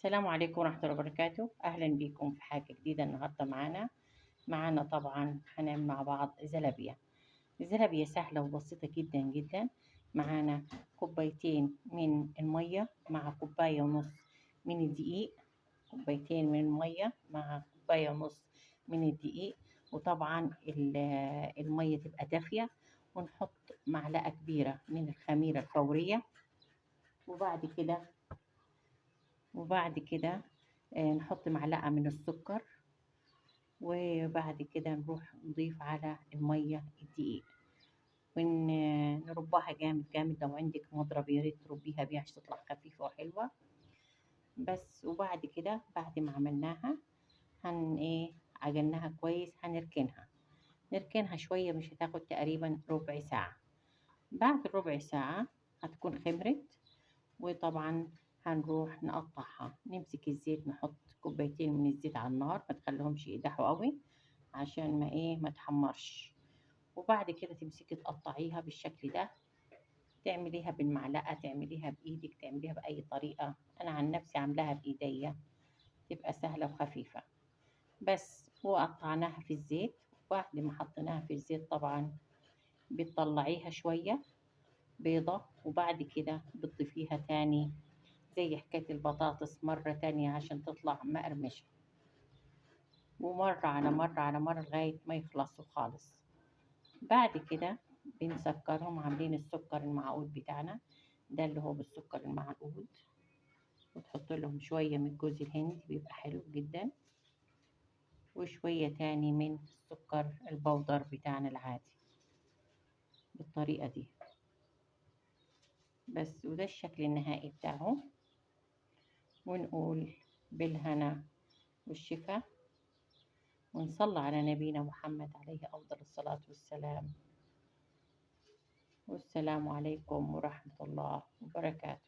السلام عليكم ورحمة الله وبركاته. أهلا بكم في حاجة جديدة النهاردة معانا طبعا هنعمل مع بعض زلابية. الزلابية سهلة وبسيطة جدا جدا. معانا كوبايتين من المية مع كوباية ونص من الدقيق. كوبايتين من المية مع كوباية ونص من الدقيق. وطبعا المية تبقى دافية، ونحط معلقة كبيرة من الخميرة الفورية. وبعد كده وبعد كده نحط معلقة من السكر. وبعد كده نروح نضيف على المية الدقيق، ونربها جامد جامد. لو عندك مضرب يا ريت تربيها بيها عشان تطلع خفيفة وحلوة. بس وبعد كده بعد ما عملناها عجناها كويس. نركنها شوية، مش هتاخد تقريبا ربع ساعة. بعد ربع ساعة هتكون خمرت. وطبعا هنروح نقطعها، نمسك الزيت، نحط كوبايتين من الزيت على النار، ما تخليهمش يقدحوا قوي عشان ما تحمرش. وبعد كده تمسكي تقطعيها بالشكل ده. تعمليها بالمعلقة، تعمليها بإيدك، تعمليها بأي طريقة. أنا عن نفسي عاملاها بإيديا، تبقى سهلة وخفيفة. بس وقطعناها في الزيت. وبعد ما حطيناها في الزيت طبعا بتطلعيها شوية بيضة، وبعد كده بتضيفيها تاني زي حكاية البطاطس مرة تانية عشان تطلع مقرمشة. ومرة على مرة على مرة لغاية ما يخلصوا خالص. بعد كده بنسكرهم، عاملين السكر المعقود بتاعنا ده اللي هو بالسكر المعقود. وتحط لهم شوية من جوز الهند، بيبقى حلو جدا. وشوية تاني من السكر البودر بتاعنا العادي بالطريقة دي. بس وده الشكل النهائي بتاعه. ونقول بالهنا والشفا، ونصلي على نبينا محمد عليه أفضل الصلاة والسلام. والسلام عليكم ورحمة الله وبركاته.